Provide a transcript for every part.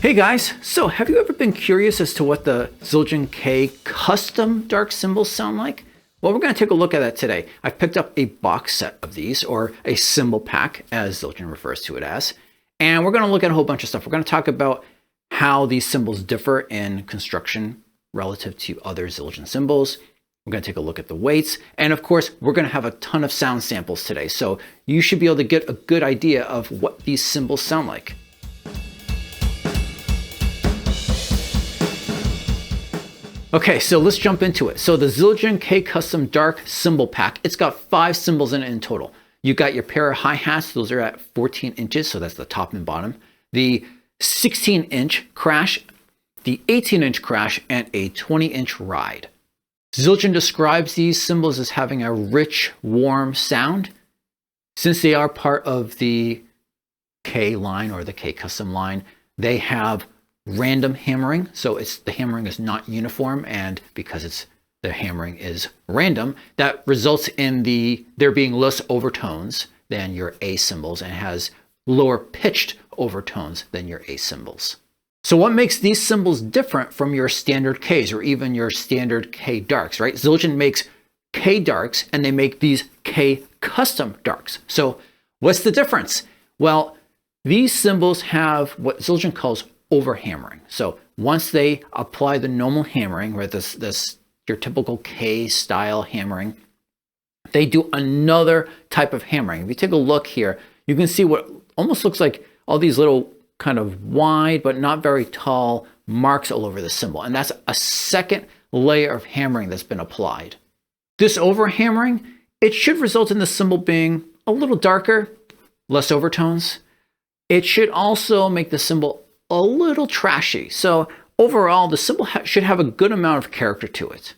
Hey guys, so have you ever been curious as to what the Zildjian K custom dark cymbals sound like? Well, we're going to take a look at that today. I've picked up a box set of these, or a cymbal pack, as Zildjian refers to it as, and we're going to look at a whole bunch of stuff. We're going to talk about how these cymbals differ in construction relative to other Zildjian cymbals. We're going to take a look at the weights, and of course, we're going to have a ton of sound samples today, so you should be able to get a good idea of what these cymbals sound like. Okay, so let's jump into it. So the Zildjian K Custom Dark Cymbal Pack, it's got 5 cymbals in it in total. You got your pair of hi-hats, those are at 14 inches, so that's the top and bottom. The 16-inch crash, the 18-inch crash, and a 20-inch ride. Zildjian describes these cymbals as having a rich, warm sound. Since they are part of the K line or the K Custom line, they have random hammering, so the hammering is not uniform, and because the hammering is random, that results in there being less overtones than your A cymbals and has lower pitched overtones than your A cymbals. So what makes these cymbals different from your standard Ks or even your standard K darks, right? Zildjian makes K darks and they make these K custom darks. So what's the difference? Well, these cymbals have what Zildjian calls overhammering. So once they apply the normal hammering, right, your typical K style hammering, they do another type of hammering. If you take a look here, you can see what almost looks like all these little kind of wide but not very tall marks all over the cymbal. And that's a second layer of hammering that's been applied. This overhammering, it should result in the cymbal being a little darker, less overtones. It should also make the cymbal a little trashy. So overall, the cymbal should have a good amount of character to it.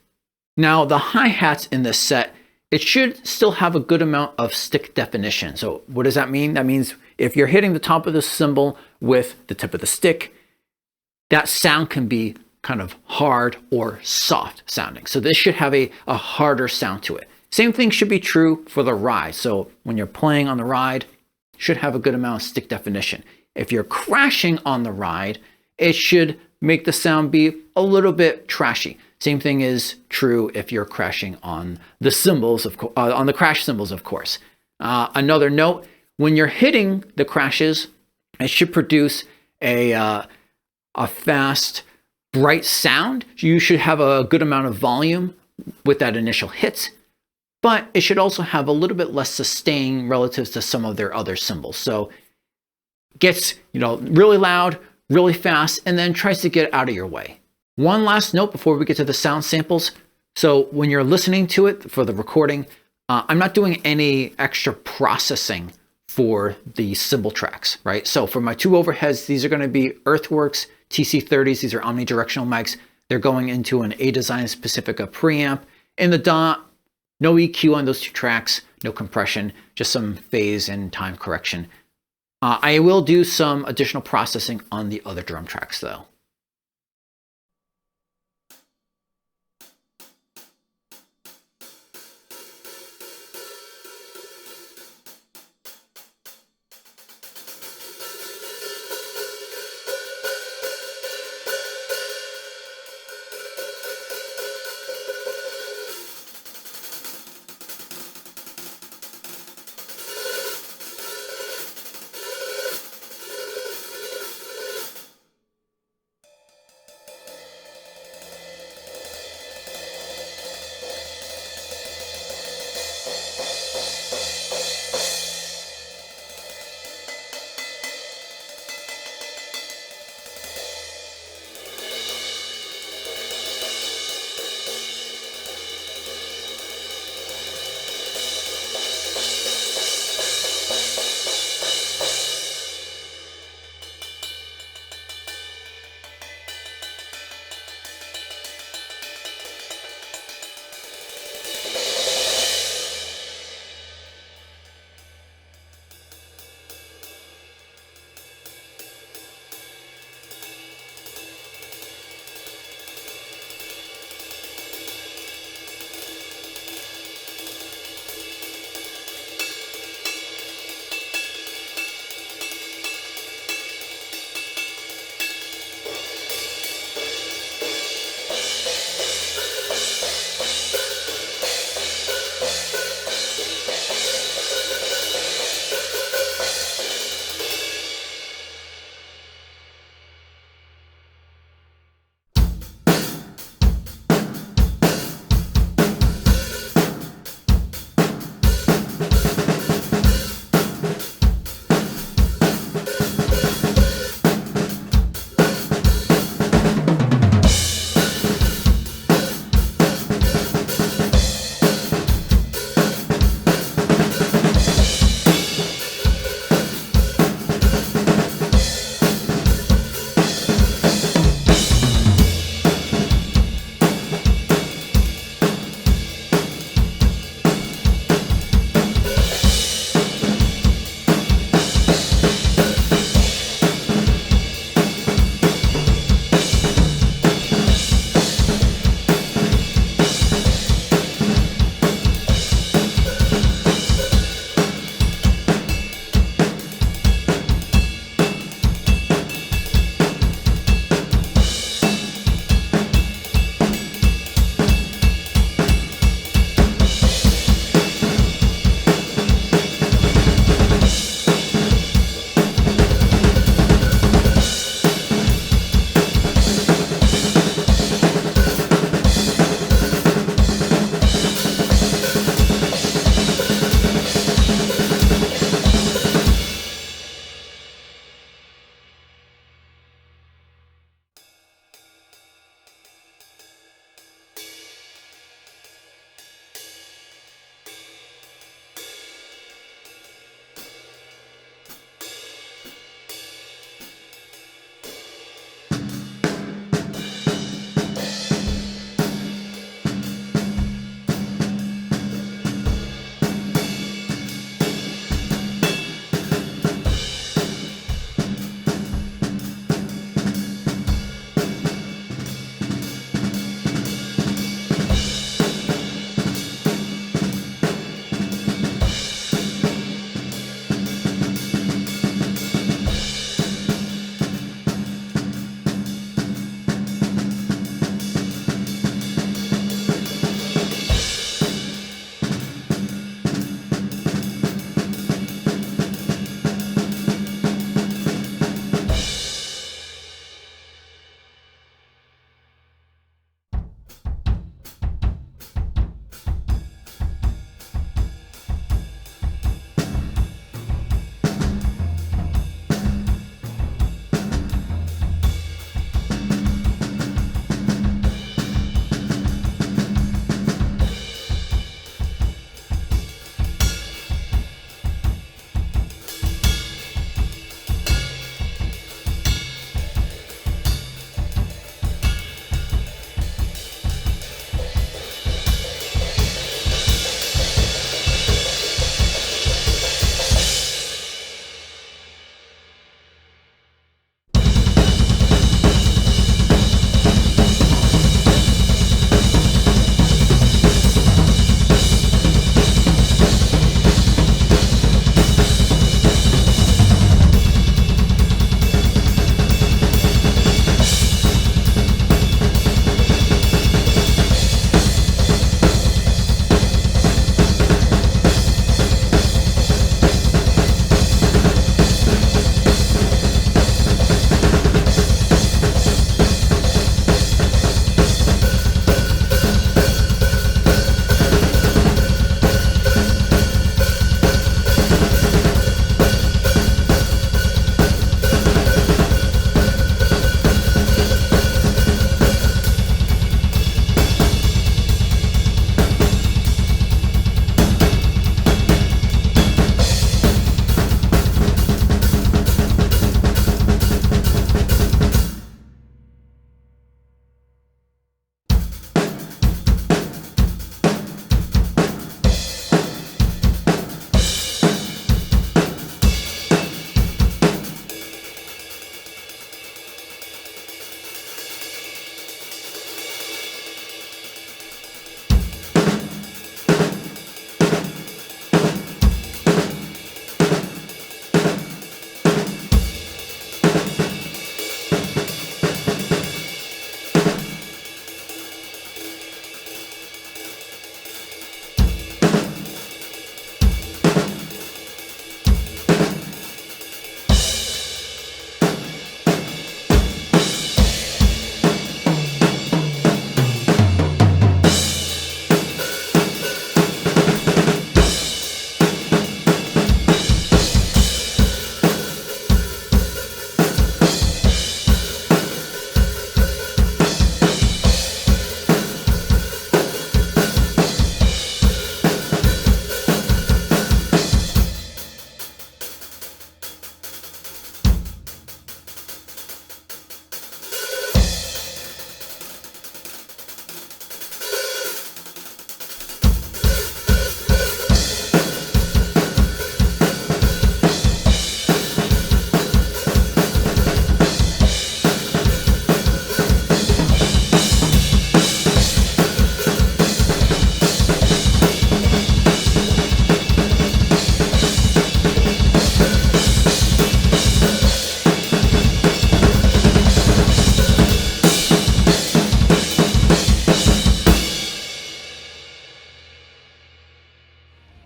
Now, the hi-hats in this set, it should still have a good amount of stick definition. So what does that mean? That means if you're hitting the top of the cymbal with the tip of the stick, that sound can be kind of hard or soft sounding. So this should have a harder sound to it. Same thing should be true for the ride. So when you're playing on the ride, it should have a good amount of stick definition. If you're crashing on the ride, it should make the sound be a little bit trashy. Same thing is true if you're crashing on the cymbals, on the crash cymbals, of course. Another note, when you're hitting the crashes, it should produce a fast, bright sound. You should have a good amount of volume with that initial hit, but it should also have a little bit less sustain relative to some of their other cymbals. So gets, really loud, really fast, and then tries to get out of your way. One last note before we get to the sound samples. So when you're listening to it for the recording, I'm not doing any extra processing for the cymbal tracks, right? So for my 2 overheads, these are going to be Earthworks TC30s. These are omnidirectional mics. They're going into an A-Design Specifica preamp. In the DAW, no EQ on those 2 tracks, no compression, just some phase and time correction. I will do some additional processing on the other drum tracks though.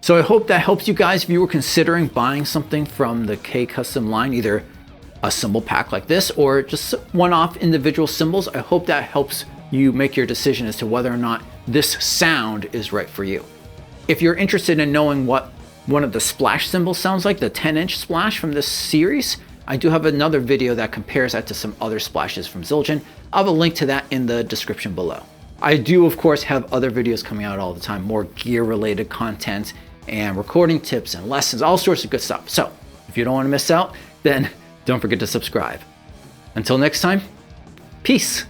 So I hope that helps you guys if you were considering buying something from the K Custom line, either a cymbal pack like this or just one-off individual cymbals. I hope that helps you make your decision as to whether or not this sound is right for you. If you're interested in knowing what one of the splash cymbals sounds like, the 10-inch splash from this series, I do have another video that compares that to some other splashes from Zildjian. I'll have a link to that in the description below. I do, of course, have other videos coming out all the time, more gear-related content and recording tips and lessons, all sorts of good stuff. So if you don't want to miss out, then don't forget to subscribe. Until next time, peace.